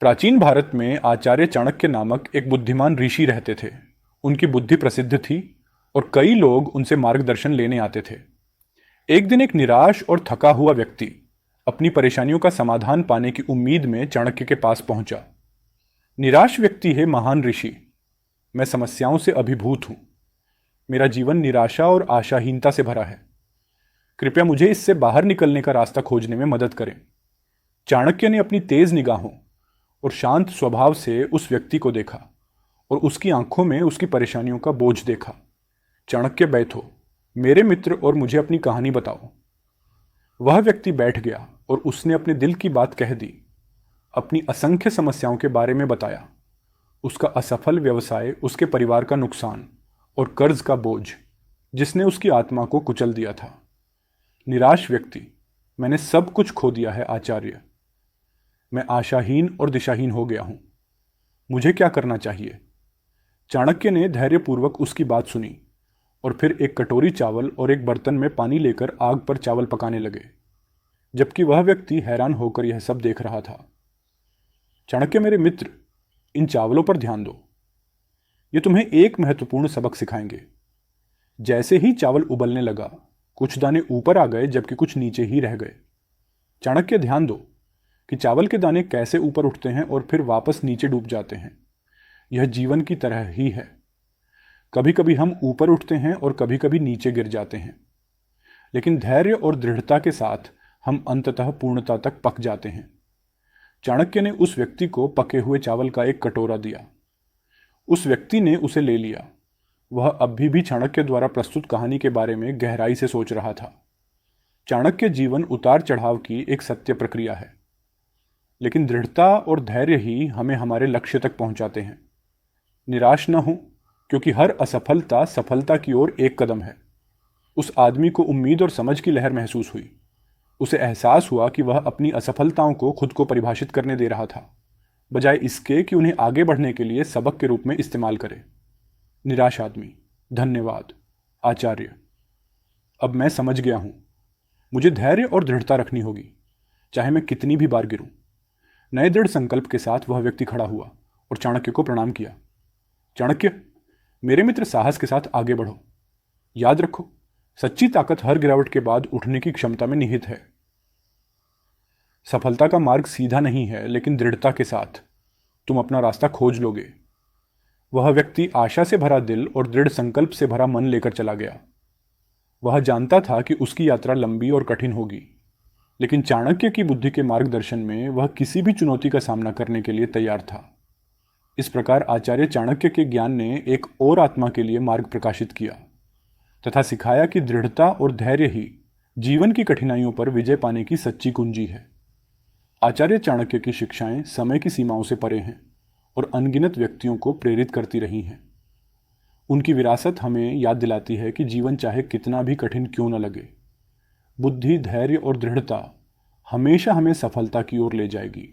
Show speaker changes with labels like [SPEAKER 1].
[SPEAKER 1] प्राचीन भारत में आचार्य चाणक्य नामक एक बुद्धिमान ऋषि रहते थे। उनकी बुद्धि प्रसिद्ध थी और कई लोग उनसे मार्गदर्शन लेने आते थे। एक दिन एक निराश और थका हुआ व्यक्ति अपनी परेशानियों का समाधान पाने की उम्मीद में चाणक्य के पास पहुंचा। निराश व्यक्ति है महान ऋषि, मैं समस्याओं से अभिभूत हूं। मेरा जीवन निराशा और आशाहीनता से भरा है। कृपया मुझे इससे बाहर निकलने का रास्ता खोजने में मदद करें। चाणक्य ने अपनी तेज निगाहों और शांत स्वभाव से उस व्यक्ति को देखा और उसकी आंखों में उसकी परेशानियों का बोझ देखा। चाणक्य, बैठो, मेरे मित्र, और मुझे अपनी कहानी बताओ। वह व्यक्ति बैठ गया और उसने अपने दिल की बात कह दी। अपनी असंख्य समस्याओं के बारे में बताया। उसका असफल व्यवसाय, उसके परिवार का नुकसान और कर्ज का बोझ जिसने उसकी आत्मा को कुचल दिया था। निराश व्यक्ति, मैंने सब कुछ खो दिया है आचार्य। मैं आशाहीन और दिशाहीन हो गया हूं। मुझे क्या करना चाहिए? चाणक्य ने धैर्यपूर्वक उसकी बात सुनी और फिर एक कटोरी चावल और एक बर्तन में पानी लेकर आग पर चावल पकाने लगे, जबकि वह व्यक्ति हैरान होकर यह सब देख रहा था। चाणक्य, मेरे मित्र, इन चावलों पर ध्यान दो। ये तुम्हें एक महत्वपूर्ण सबक सिखाएंगे। जैसे ही चावल उबलने लगा, कुछ दाने ऊपर आ गए जबकि कुछ नीचे ही रह गए। चाणक्य, ध्यान दो कि चावल के दाने कैसे ऊपर उठते हैं और फिर वापस नीचे डूब जाते हैं। यह जीवन की तरह ही है। कभी कभी हम ऊपर उठते हैं और कभी कभी नीचे गिर जाते हैं, लेकिन धैर्य और दृढ़ता के साथ हम अंततः पूर्णता तक पक जाते हैं। चाणक्य ने उस व्यक्ति को पके हुए चावल का एक कटोरा दिया। उस व्यक्ति ने उसे ले लिया। वह अभी भी चाणक्य द्वारा प्रस्तुत कहानी के बारे में गहराई से सोच रहा था। चाणक्य जीवन उतार चढ़ाव की एक सत्य प्रक्रिया है, लेकिन दृढ़ता और धैर्य ही हमें हमारे लक्ष्य तक पहुंचाते हैं। निराश न हो, क्योंकि हर असफलता सफलता की ओर एक कदम है। उस आदमी को उम्मीद और समझ की लहर महसूस हुई। उसे एहसास हुआ कि वह अपनी असफलताओं को खुद को परिभाषित करने दे रहा था, बजाय इसके कि उन्हें आगे बढ़ने के लिए सबक के रूप में इस्तेमाल करे। निराश आदमी, धन्यवाद आचार्य। अब मैं समझ गया हूं। मुझे धैर्य और दृढ़ता रखनी होगी, चाहे मैं कितनी भी बार गिरूं। नए दृढ़ संकल्प के साथ वह व्यक्ति खड़ा हुआ और चाणक्य को प्रणाम किया। चाणक्य, मेरे मित्र, साहस के साथ आगे बढ़ो। याद रखो, सच्ची ताकत हर गिरावट के बाद उठने की क्षमता में निहित है। सफलता का मार्ग सीधा नहीं है, लेकिन दृढ़ता के साथ तुम अपना रास्ता खोज लोगे। वह व्यक्ति आशा से भरा दिल और दृढ़ संकल्प से भरा मन लेकर चला गया। वह जानता था कि उसकी यात्रा लंबी और कठिन होगी, लेकिन चाणक्य की बुद्धि के मार्गदर्शन में वह किसी भी चुनौती का सामना करने के लिए तैयार था। इस प्रकार आचार्य चाणक्य के ज्ञान ने एक और आत्मा के लिए मार्ग प्रकाशित किया तथा सिखाया कि दृढ़ता और धैर्य ही जीवन की कठिनाइयों पर विजय पाने की सच्ची कुंजी है। आचार्य चाणक्य की शिक्षाएं समय की सीमाओं से परे हैं और अनगिनत व्यक्तियों को प्रेरित करती रही हैं। उनकी विरासत हमें याद दिलाती है कि जीवन चाहे कितना भी कठिन क्यों न लगे, बुद्धि, धैर्य और दृढ़ता हमेशा हमें सफलता की ओर ले जाएगी।